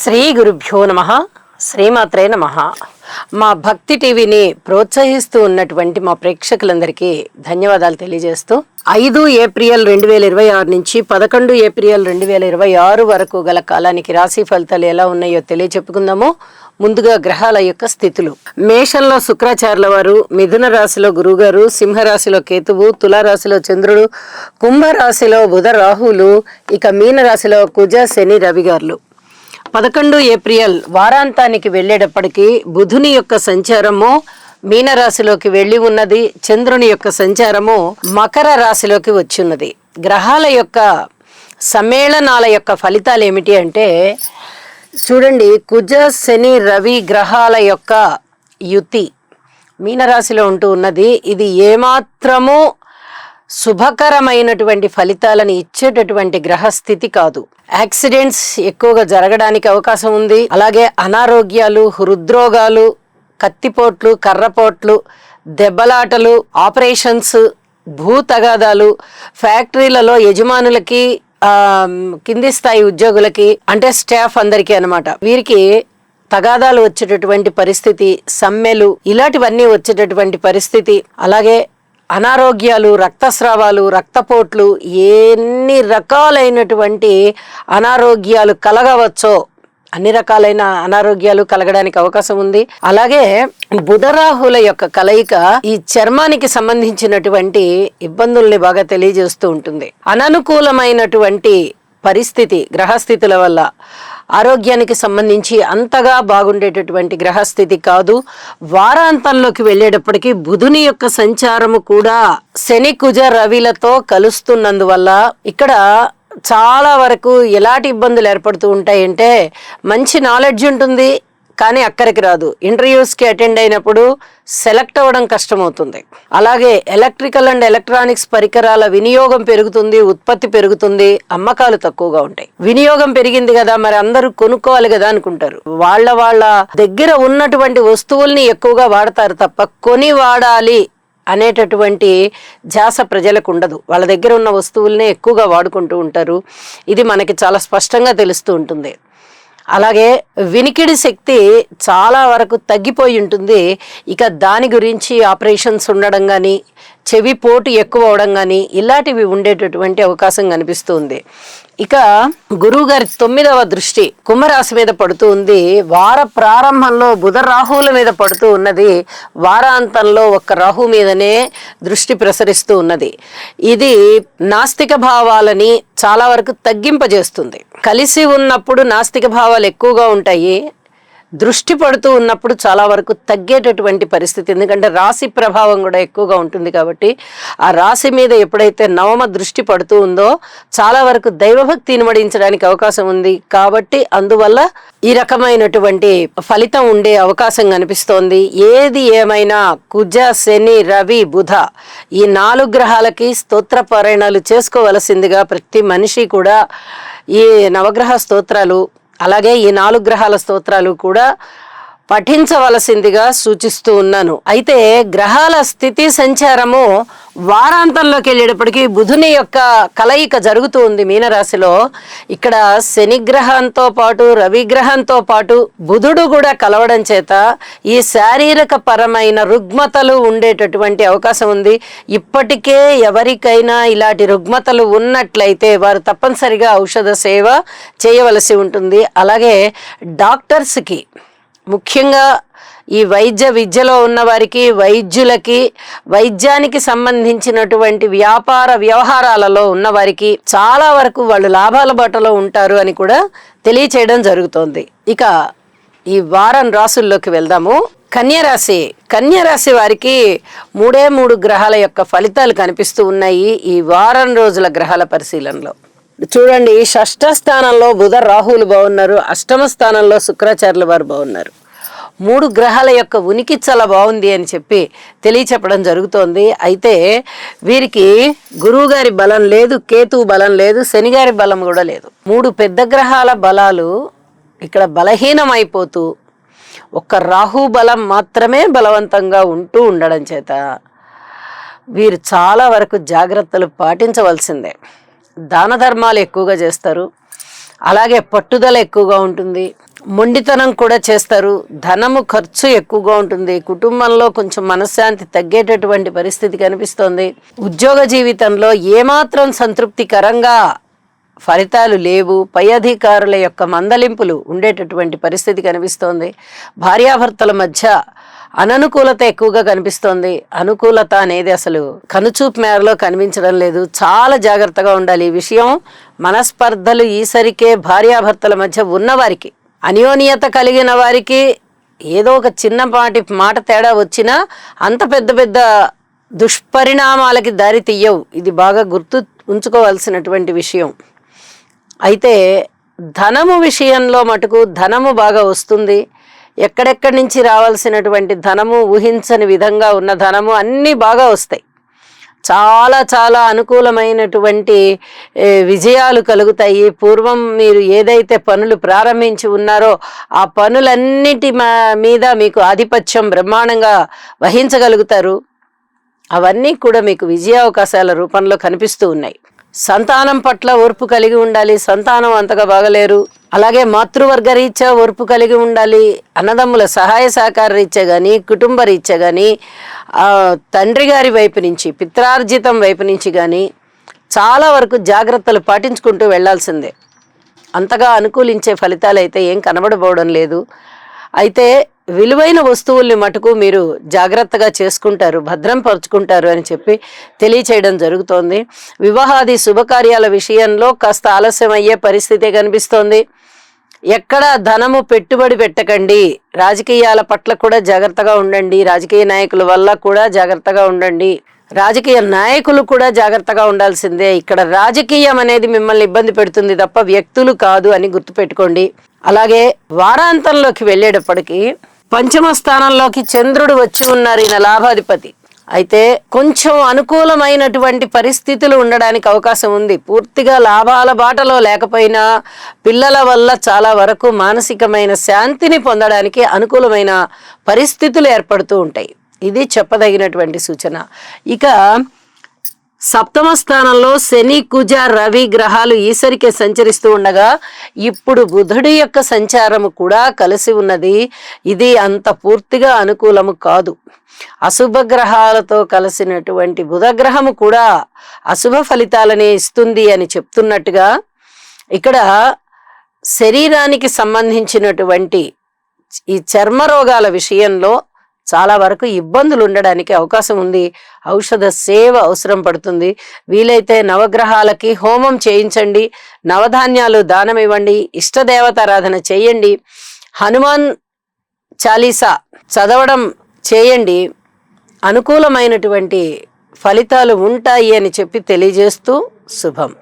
శ్రీ గురుభ్యో నమః. శ్రీమాత్రే నమః. మా భక్తి టీవీని ప్రోత్సహిస్తూ ఉన్నటువంటి మా ప్రేక్షకులందరికీ ధన్యవాదాలు తెలియజేస్తూ 5 ఏప్రిల్ 2026 నుంచి 11 ఏప్రిల్ 2026 వరకు గల కాలానికి రాశి ఫలితాలు ఎలా ఉన్నాయో తెలియచెప్పుకుందాము. ముందుగా గ్రహాల యొక్క స్థితులు. మేషంలో శుక్రాచార్యుల వారు, మిథున రాశిలో గురువుగారు, సింహరాశిలో కేతువు, తులారాశిలో చంద్రుడు, కుంభరాశిలో బుధ రాహులు, ఇక మీన రాశిలో కుజ శని రవి గారులు. 11 ఏప్రిల్ వారాంతానికి వెళ్ళేటప్పటికీ బుధుని యొక్క సంచారము మీనరాశిలోకి వెళ్ళి ఉన్నది. చంద్రుని యొక్క సంచారము మకర రాశిలోకి వచ్చిన్నది. గ్రహాల యొక్క సమ్మేళనాల యొక్క ఫలితాలు ఏమిటి అంటే చూడండి, కుజ శని రవి గ్రహాల యొక్క యుతి మీనరాశిలో ఉంటూ ఉన్నది. ఇది ఏమాత్రము శుభకరమైనటువంటి ఫలితాలను ఇచ్చేటటువంటి గ్రహస్థితి కాదు. యాక్సిడెంట్స్ ఎక్కువగా జరగడానికి అవకాశం ఉంది. అలాగే అనారోగ్యాలు, హృద్రోగాలు, కత్తిపోట్లు, కర్రపోట్లు, దెబ్బలాటలు, ఆపరేషన్స్, భూ తగాదాలు, ఫ్యాక్టరీలలో యజమానులకి కింది స్థాయి ఉద్యోగులకి అంటే స్టాఫ్ అందరికీ అన్నమాట, వీరికి తగాదాలు వచ్చేటటువంటి పరిస్థితి, సమ్మెలు ఇలాంటివన్నీ వచ్చేటటువంటి పరిస్థితి. అలాగే అనారోగ్యాలు, రక్తస్రావాలు, రక్తపోట్లు, ఎన్ని రకాలైనటువంటి అనారోగ్యాలు కలగవచ్చో అన్ని రకాలైన అనారోగ్యాలు కలగడానికి అవకాశం ఉంది. అలాగే బుధరాహుల యొక్క కలయిక ఈ చర్మానికి సంబంధించినటువంటి ఇబ్బందుల్ని బాగా తెలియజేస్తూ ఉంటుంది. అననుకూలమైనటువంటి పరిస్థితి గ్రహస్థితుల వల్ల ఆరోగ్యానికి సంబంధించి అంతగా బాగుండేటటువంటి గ్రహస్థితి కాదు. వారాంతంలోకి వెళ్ళేటప్పటికీ బుధుని యొక్క సంచారము కూడా శని కుజ రవిలతో కలుస్తున్నందువల్ల ఇక్కడ చాలా వరకు ఎలాంటి ఇబ్బందులు ఏర్పడుతూ ఉంటాయంటే, మంచి నాలెడ్జ్ ఉంటుంది కానీ అక్కడికి రాదు. ఇంటర్వ్యూస్కి అటెండ్ అయినప్పుడు సెలెక్ట్ అవ్వడం కష్టమవుతుంది. అలాగే ఎలక్ట్రికల్ అండ్ ఎలక్ట్రానిక్స్ పరికరాల వినియోగం పెరుగుతుంది, ఉత్పత్తి పెరుగుతుంది, అమ్మకాలు తక్కువగా ఉంటాయి. వినియోగం పెరిగింది కదా, మరి అందరూ కొనుక్కోవాలి కదా అనుకుంటారు. వాళ్ళ దగ్గర ఉన్నటువంటి వస్తువుల్ని ఎక్కువగా వాడతారు తప్ప కొని వాడాలి అనేటటువంటి ధ్యాస ప్రజలకు ఉండదు. వాళ్ళ దగ్గర ఉన్న వస్తువుల్నే ఎక్కువగా వాడుకుంటూ ఉంటారు. ఇది మనకి చాలా స్పష్టంగా తెలుస్తూ ఉంటుంది. అలాగే వినికిడి శక్తి చాలా వరకు తగ్గిపోయి ఉంటుంది. ఇక దాని గురించి ఆపరేషన్స్ ఉండడం కానీ, చెవి పోటు ఎక్కువ అవడం కానీ ఇలాంటివి ఉండేటటువంటి అవకాశం కనిపిస్తుంది. ఇక గురువు గారి 9వ దృష్టి కుంభరాశి మీద పడుతూ ఉంది. వార ప్రారంభంలో బుధ రాహువుల మీద పడుతూ ఉన్నది. వారాంతంలో ఒక్క రాహు మీదనే దృష్టి ప్రసరిస్తూ ఉన్నది. ఇది నాస్తిక భావాలని చాలా వరకు తగ్గింపజేస్తుంది. కలిసి ఉన్నప్పుడు నాస్తిక భావాలు ఎక్కువగా ఉంటాయి. దృష్టి పడుతూ ఉన్నప్పుడు చాలా వరకు తగ్గేటటువంటి పరిస్థితి. ఎందుకంటే రాశి ప్రభావం కూడా ఎక్కువగా ఉంటుంది కాబట్టి ఆ రాశి మీద ఎప్పుడైతే నవమ దృష్టి పడుతూ ఉందో చాలా వరకు దైవభక్తి ఇనుమడించడానికి అవకాశం ఉంది. కాబట్టి అందువల్ల ఈ రకమైనటువంటి ఫలితం ఉండే అవకాశం కనిపిస్తోంది. ఏది ఏమైనా కుజ శని రవి బుధ ఈ 4 గ్రహాలకి స్తోత్ర పారాయణాలు చేసుకోవలసిందిగా ప్రతి మనిషి కూడా ఈ నవగ్రహ స్తోత్రాలు అలాగే ఈ 4 గ్రహాల స్తోత్రాలు కూడా పఠించవలసిందిగా సూచిస్తూ ఉన్నాను. అయితే గ్రహాల స్థితి సంచారము వారాంతంలోకి వెళ్ళేటప్పటికీ బుధుని యొక్క కలయిక జరుగుతూ ఉంది మీనరాశిలో. ఇక్కడ శని గ్రహంతో పాటు రవి గ్రహంతో పాటు బుధుడు కూడా కలవడం చేత ఈ శారీరక పరమైన రుగ్మతలు ఉండేటటువంటి అవకాశం ఉంది. ఇప్పటికే ఎవరికైనా ఇలాంటి రుగ్మతలు ఉన్నట్లయితే వారు తప్పనిసరిగా ఔషధ సేవ చేయవలసి ఉంటుంది. అలాగే డాక్టర్స్కి, ముఖ్యంగా ఈ వైద్య విద్యలో ఉన్న వారికి, వైద్యులకి, వైద్యానికి సంబంధించినటువంటి వ్యాపార వ్యవహారాలలో ఉన్నవారికి చాలా వరకు వాళ్ళు లాభాల బాటలో ఉంటారు అని కూడా తెలియచేయడం జరుగుతోంది. ఇక ఈ వారం రాసుల్లోకి వెళ్దాము. కన్యారాశి వారికి 3 గ్రహాల యొక్క ఫలితాలు కనిపిస్తూ ఉన్నాయి ఈ వారం రోజుల గ్రహాల పరిశీలనలో. చూడండి, 6వ స్థానంలో బుధ రాహువులు బాగున్నారు. 8వ స్థానంలో శుక్రాచార్యుల వారు బాగున్నారు. 3 గ్రహాల యొక్క ఉనికి చాలా బాగుంది అని చెప్పి తెలియచెప్పడం జరుగుతోంది. అయితే వీరికి గురువు గారి బలం లేదు, కేతువు బలం లేదు, శని గారి బలం కూడా లేదు. 3 పెద్ద గ్రహాల బలాలు ఇక్కడ బలహీనమైపోతూ ఒక్క రాహు బలం మాత్రమే బలవంతంగా ఉంటూ ఉండడం చేత వీరు చాలా వరకు జాగ్రత్తలు పాటించవలసిందే. దాన ధర్మాలు ఎక్కువగా చేస్తారు. అలాగే పట్టుదల ఎక్కువగా ఉంటుంది. మొండితనం కూడా చేస్తారు, ధనము ఖర్చు ఎక్కువగా ఉంటుంది, కుటుంబంలో కొంచెం మనశ్శాంతి తగ్గేటటువంటి పరిస్థితి కనిపిస్తోంది. ఉద్యోగ జీవితంలో ఏమాత్రం సంతృప్తికరంగా ఫలితాలు లేవు, పై అధికారుల యొక్క మందలింపులు ఉండేటటువంటి పరిస్థితి కనిపిస్తోంది. భార్యాభర్తల మధ్య అననుకూలత ఎక్కువగా కనిపిస్తోంది. అనుకూలత అనేది అసలు కనుచూపు మేరలో కనిపించడం లేదు. చాలా జాగ్రత్తగా ఉండాలి. ఈ విషయం మనస్పర్ధలు ఈసరికే భార్యాభర్తల మధ్య ఉన్నవారికి, అన్యోన్యత కలిగిన వారికి ఏదో ఒక చిన్నపాటి మాట తేడా వచ్చినా అంత పెద్ద పెద్ద దుష్పరిణామాలకి దారి తీయవు. ఇది బాగా గుర్తు ఉంచుకోవాల్సినటువంటి విషయం. అయితే ధనము విషయంలో మటుకు ధనము బాగా వస్తుంది. ఎక్కడెక్కడి నుంచి రావాల్సినటువంటి ధనము, ఊహించని విధంగా ఉన్న ధనము అన్నీ బాగా వస్తాయి. చాలా చాలా అనుకూలమైనటువంటి విజయాలు కలుగుతాయి. పూర్వం మీరు ఏదైతే పనులు ప్రారంభించి ఉన్నారో ఆ పనులన్నిటి మీద మీకు ఆధిపత్యం బ్రహ్మాండంగా వహించగలుగుతారు. అవన్నీ కూడా మీకు విజయావకాశాల రూపంలో కనిపిస్తూ ఉన్నాయి. సంతానం పట్ల ఓర్పు కలిగి ఉండాలి. సంతానం అంతగా బాగలేరు. అలాగే మాతృవర్గ రీత్యా ఓర్పు కలిగి ఉండాలి. అన్నదమ్ముల సహాయ సహకార రీత్యా కానీ, కుటుంబ రీత్యా కానీ, తండ్రి గారి వైపు నుంచి, పిత్రార్జితం వైపు నుంచి కానీ చాలా వరకు జాగ్రత్తలు పాటించుకుంటూ వెళ్లాల్సిందే. అంతగా అనుకూలించే ఫలితాలు అయితే ఏం కనబడబోవడం లేదు. అయితే విలువైన వస్తువుల్ని మటుకు మీరు జాగ్రత్తగా చేసుకుంటారు, భద్రం పరుచుకుంటారు అని చెప్పి తెలియచేయడం జరుగుతోంది. వివాహాది శుభకార్యాల విషయంలో కాస్త ఆలస్యం అయ్యే పరిస్థితి కనిపిస్తోంది. ఎక్కడ ధనము పెట్టుబడి పెట్టకండి. రాజకీయాల పట్ల కూడా జాగ్రత్తగా ఉండండి. రాజకీయ నాయకుల వల్ల కూడా జాగ్రత్తగా ఉండండి. రాజకీయ నాయకులు కూడా జాగ్రత్తగా ఉండాల్సిందే. ఇక్కడ రాజకీయం అనేది మిమ్మల్ని ఇబ్బంది పెడుతుంది తప్ప వ్యక్తులు కాదు అని గుర్తుపెట్టుకోండి. అలాగే వారాంతంలోకి వెళ్ళేటప్పటికీ పంచమ స్థానంలోకి చంద్రుడు వచ్చి ఉన్నారు, ఈయన లాభాధిపతి. అయితే కొంచెం అనుకూలమైనటువంటి పరిస్థితులు ఉండడానికి అవకాశం ఉంది. పూర్తిగా లాభాల బాటలో లేకపోయినా పిల్లల వల్ల చాలా వరకు మానసికమైన శాంతిని పొందడానికి అనుకూలమైన పరిస్థితులు ఏర్పడుతూ ఉంటాయి. ఇది చెప్పదగినటువంటి సూచన. ఇక సప్తమ స్థానంలో శని, కుజ, రవి గ్రహాలు ఈసరికే సంచరిస్తూ ఉండగా ఇప్పుడు బుధుడి యొక్క సంచారము కూడా కలిసి ఉన్నది. ఇది అంత పూర్తిగా అనుకూలము కాదు. అశుభ గ్రహాలతో కలిసినటువంటి బుధగ్రహము కూడా అశుభ ఫలితాలనే ఇస్తుంది అని చెప్తున్నట్టుగా ఇక్కడ శరీరానికి సంబంధించినటువంటి ఈ చర్మ రోగాల విషయంలో చాలా వరకు ఇబ్బందులు ఉండడానికి అవకాశం ఉంది. ఔషధ సేవ అవసరం పడుతుంది. వీలైతే నవగ్రహాలకి హోమం చేయించండి, నవధాన్యాలు దానం ఇవ్వండి, ఇష్టదేవతారాధన చేయండి, హనుమాన్ చాలీసా చదవడం చేయండి. అనుకూలమైనటువంటి ఫలితాలు ఉంటాయి అని చెప్పి తెలియజేస్తూ శుభం.